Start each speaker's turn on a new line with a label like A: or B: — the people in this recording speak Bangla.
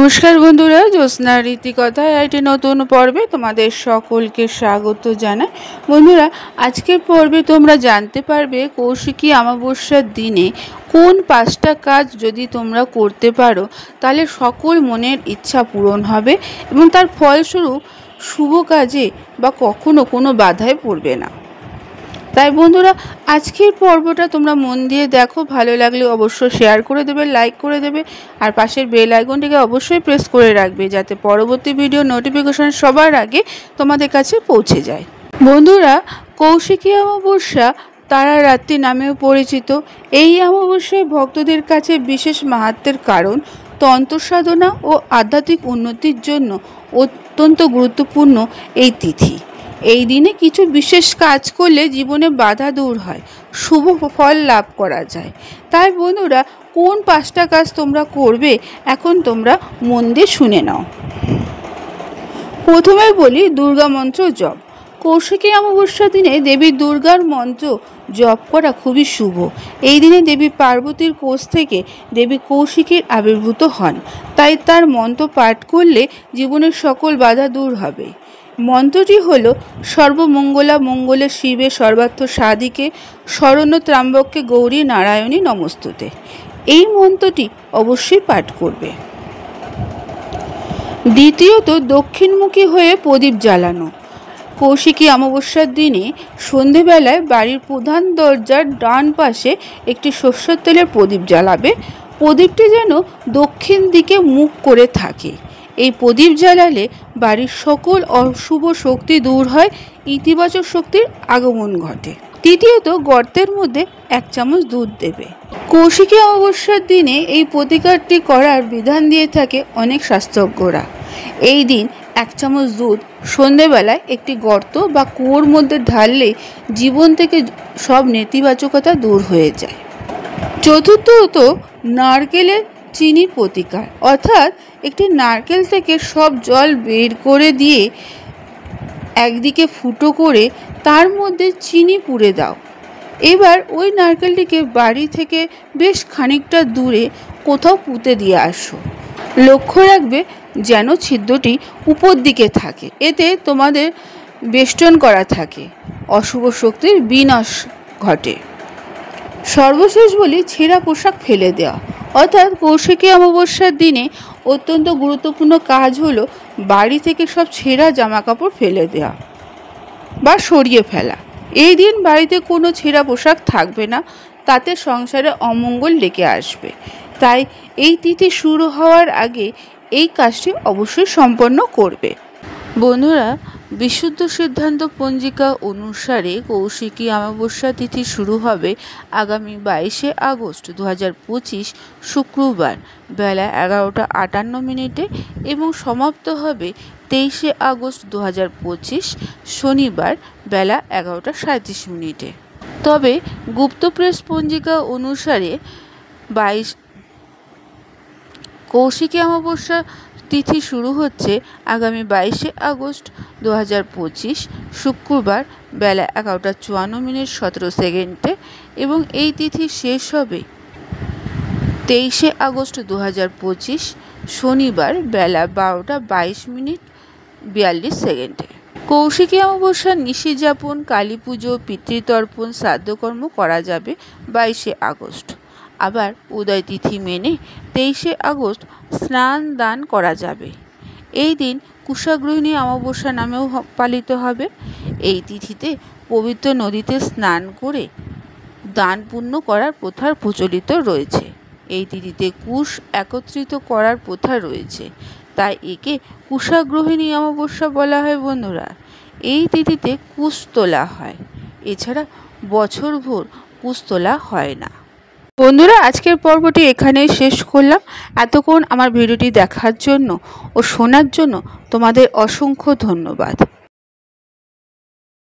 A: নমস্কার বন্ধুরা, জ্যোৎস্না রীতিকথায় একটি নতুন পর্বে তোমাদের সকলকে স্বাগত জানাই। বন্ধুরা, আজকের পর্বে তোমরা জানতে পারবে কৌশিকী অমাবস্যার দিনে কোন 5টা কাজ যদি তোমরা করতে পারো তাহলে সকল মনের ইচ্ছা পূরণ হবে এবং তার ফলস্বরূপ শুভ কাজে বা কখনো কোনো বাধায় পড়বে না। তাই বন্ধুরা, আজকের পর্বটা তোমরা মন দিয়ে দেখো, ভালো লাগলে অবশ্যই শেয়ার করে দেবে, লাইক করে দেবে আর পাশের বেল আইকনটিকে অবশ্যই প্রেস করে রাখবে যাতে পরবর্তী ভিডিও নোটিফিকেশন সবার আগে তোমাদের কাছে পৌঁছে যায়। বন্ধুরা, কৌশিকী অমাবস্যা তারা রাত্রি নামেও পরিচিত। এই অমাবস্যায় ভক্তদের কাছে বিশেষ মাহাত্ম্যের কারণ তন্ত্র সাধনা ও আধ্যাত্মিক উন্নতির জন্য অত্যন্ত গুরুত্বপূর্ণ এই তিথি। এই দিনে কিছু বিশেষ কাজ করলে জীবনে বাধা দূর হয়, শুভ ফল লাভ করা যায়। তাই বন্ধুরা, কোন 5টা কাজ তোমরা করবে এখন তোমরা মন দিয়ে শুনে নাও। প্রথমে বলি দুর্গা মন্ত্র জপ। কৌশিকী অমাবস্যার দিনে দেবী দুর্গার মন্ত্র জপ করা খুবই শুভ। এই দিনে দেবী পার্বতীর কোষ থেকে দেবী কৌশিকীর আবির্ভূত হন, তাই তার মন্ত্র পাঠ করলে জীবনের সকল বাধা দূর হবে। মন্ত্রটি হল সর্বমঙ্গলা মঙ্গলে শিবে সর্বার্থ সাধিকে শরণ্য ত্র্যম্বকে গৌরী নারায়ণী নমস্তুতে। এই মন্ত্রটি অবশ্যই পাঠ করবে। দ্বিতীয়ত, দক্ষিণমুখী হয়ে প্রদীপ জ্বালানো। কৌশিকী অমাবস্যার দিনে সন্ধেবেলায় বাড়ির প্রধান দরজার ডান পাশে একটি সরষের তেলের প্রদীপ জ্বালাবে। প্রদীপটি যেন দক্ষিণ দিকে মুখ করে থাকে। এই প্রদীপ জ্বালালে বাড়ির সকল অশুভ শক্তি দূর হয়, ইতিবাচক শক্তির আগমন ঘটে। তৃতীয়ত, গর্তের মধ্যে 1 চামচ দুধ দেবে। কৌশিকী অমাবস্যার দিনে এই প্রতিকারটি করার বিধান দিয়ে থাকে অনেক শাস্ত্রজ্ঞরা। এই দিন 1 চামচ দুধ সন্ধেবেলায় একটি গর্ত বা কুয়োর মধ্যে ঢাললে জীবন থেকে সব নেতিবাচকতা দূর হয়ে যায়। চতুর্থত, নারকেলের চিনি প্রতিকার, অর্থাৎ একটি নারকেল থেকে সব জল বের করে দিয়ে একদিকে ফুটো করে তার মধ্যে চিনি পুরে দাও। এবার ওই নারকেলটিকে বাড়ি থেকে বেশ খানিকটা দূরে কোথাও পুঁতে দিয়ে আসো। লক্ষ্য রাখবে যেন ছিদ্রটি উপর দিকে থাকে, এতে তোমাদের বেষ্টন করা থাকে, অশুভ শক্তির বিনাশ ঘটে। সর্বশেষ বলি ছেঁড়া পোশাক ফেলে দেওয়া, অর্থাৎ কৌশিকী অমাবস্যার দিনে অত্যন্ত গুরুত্বপূর্ণ কাজ হলো বাড়ি থেকে সব ছেঁড়া জামাকাপড় ফেলে দেওয়া বা সরিয়ে ফেলা। এই দিন বাড়িতে কোনো ছেঁড়া পোশাক থাকবে না, তাতে সংসারে অমঙ্গল ডেকে আসবে। তাই এই তিথি শুরু হওয়ার আগে এই কাজটি অবশ্যই সম্পন্ন করবে। বন্ধুরা, বিশুদ্ধ সিদ্ধান্ত পঞ্জিকা অনুসারে কৌশিকী অমাবস্যা তিথি শুরু হবে আগামী 22শে আগস্ট 2025 শুক্রবার বেলা 11:58 এবং সমাপ্ত হবে 23শে আগস্ট 2025 শনিবার বেলা 11:37। তবে গুপ্ত প্রেস পঞ্জিকা অনুসারে কৌশিকী অমাবস্যা তিথি শুরু হচ্ছে আগামী 22শে আগস্ট 2025 শুক্রবার বেলা 11:54:17 এবং এই তিথি শেষ হবে 23শে আগস্ট 2025 শনিবার বেলা 12:22:42। কৌশিকী অমাবস্যার নিশি যাপন, কালী পুজো, পিতৃতর্পণ, শ্রাদ্ধকর্ম করা যাবে 22শে আগস্ট। আবার উদয় তিথি মেনে 23শে আগস্ট স্নান দান করা যাবে। এই দিন কুশাগ্রহিণী অমাবস্যা নামেও পালিত হবে। এই তিথিতে পবিত্র নদীতে স্নান করে দান পুণ্য করার প্রথা প্রচলিত রয়েছে। এই তিথিতে কুশ একত্রিত করার প্রথা রয়েছে, তাই একে কুশাগ্রহিণী অমাবস্যা বলা হয়। বন্ধুরা, এই তিথিতে কুশ তোলা হয়, এছাড়া বছরভর কুশ তোলা হয় না। বন্ধুরা, আজকের পর্বটি এখানেই শেষ করলাম। এতক্ষণ আমার ভিডিওটি দেখার জন্য ও শোনার জন্য তোমাদের অসংখ্য ধন্যবাদ।